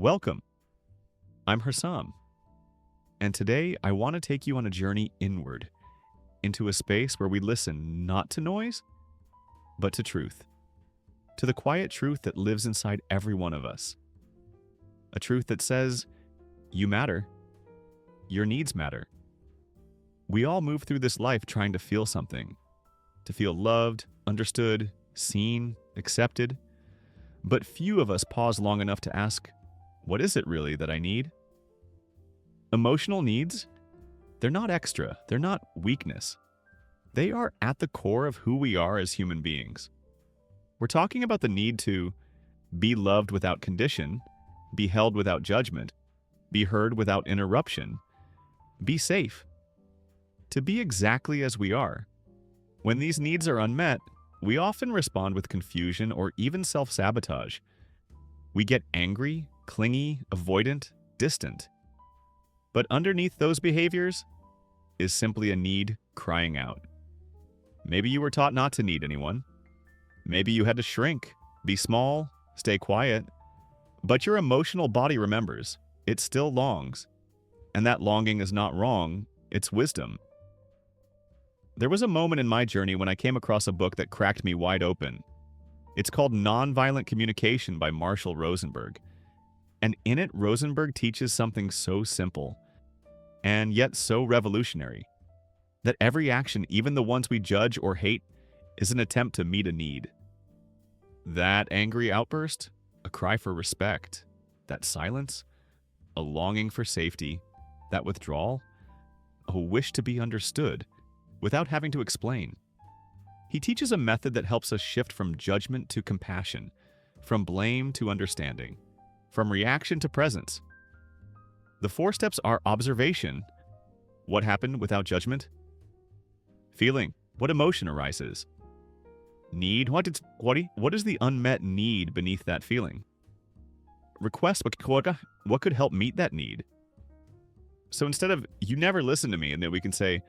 Welcome. I'm Hussam, and today I want to take you on a journey inward into a space where we listen not to noise, but to truth. To the quiet truth that lives inside every one of us. A truth that says, you matter. Your needs matter. We all move through this life trying to feel something, to feel loved, understood, seen, accepted. But few of us pause long enough to ask, what is it really that I need? Emotional needs, they're not extra, they're not weakness. They are at the core of who we are as human beings. We're talking about the need to be loved without condition, be held without judgment, be heard without interruption, be safe, to be exactly as we are. When these needs are unmet, we often respond with confusion or even self-sabotage. We get angry, clingy, avoidant, distant. But underneath those behaviors is simply a need crying out. Maybe you were taught not to need anyone. Maybe you had to shrink, be small, stay quiet. But your emotional body remembers. It still longs. And that longing is not wrong, it's wisdom. There was a moment in my journey when I came across a book that cracked me wide open. It's called Nonviolent Communication by Rosenberg. And in it, Rosenberg teaches something so simple, and yet so revolutionary, that every action, even the ones we judge or hate, is an attempt to meet a need. That angry outburst, a cry for respect. That silence, a longing for safety. That withdrawal, a wish to be understood, without having to explain. He teaches a method that helps us shift from judgment to compassion, from blame to understanding, from reaction to presence. The 4 steps are observation. What happened without judgment? Feeling. What emotion arises? Need. What is the unmet need beneath that feeling? Request. What could help meet that need? So instead of, you never listen to me, and then we can say,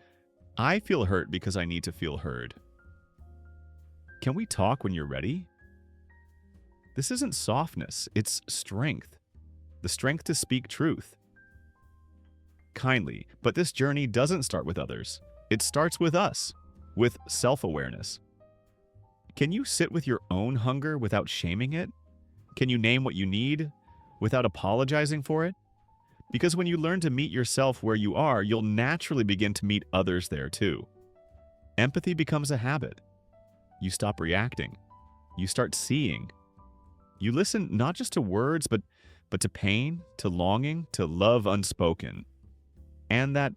I feel hurt because I need to feel heard. Can we talk when you're ready? This isn't softness, it's strength. The strength to speak truth. Kindly, but this journey doesn't start with others. It starts with us, with self-awareness. Can you sit with your own hunger without shaming it? Can you name what you need without apologizing for it? Because when you learn to meet yourself where you are, you'll naturally begin to meet others there too. Empathy becomes a habit. You stop reacting. You start seeing. You listen not just to words, but to pain, to longing, to love unspoken. And that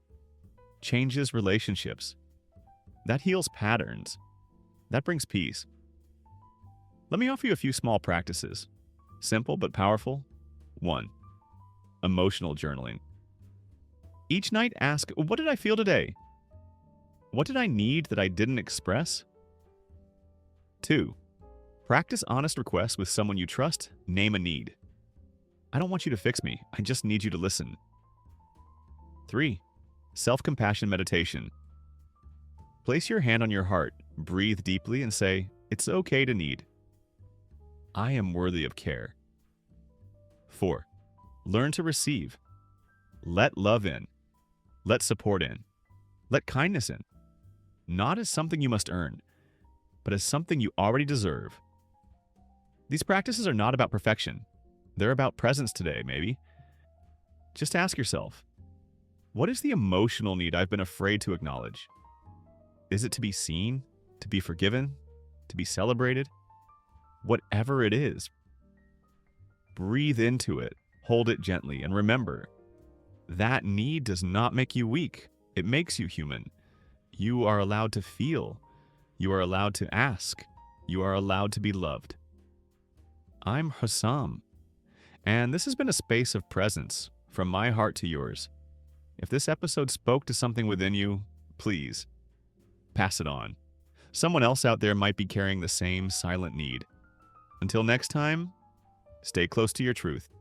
changes relationships. That heals patterns. That brings peace. Let me offer you a few small practices. Simple but powerful. 1. Emotional journaling. Each night ask, what did I feel today? What did I need that I didn't express? 2. Practice honest requests with someone you trust. Name a need. I don't want you to fix me. I just need you to listen. 3. Self-compassion meditation. Place your hand on your heart, breathe deeply, and say, it's okay to need. I am worthy of care. 4. Learn to receive. Let love in. Let support in. Let kindness in. Not as something you must earn, but as something you already deserve. These practices are not about perfection. They're about presence today, maybe. Just ask yourself, what is the emotional need I've been afraid to acknowledge? Is it to be seen, to be forgiven, to be celebrated? Whatever it is, breathe into it. Hold it gently, and remember, that need does not make you weak. It makes you human. You are allowed to feel. You are allowed to ask. You are allowed to be loved. I'm Hussam, and this has been a space of presence from my heart to yours. If this episode spoke to something within you, please, pass it on. Someone else out there might be carrying the same silent need. Until next time, stay close to your truth.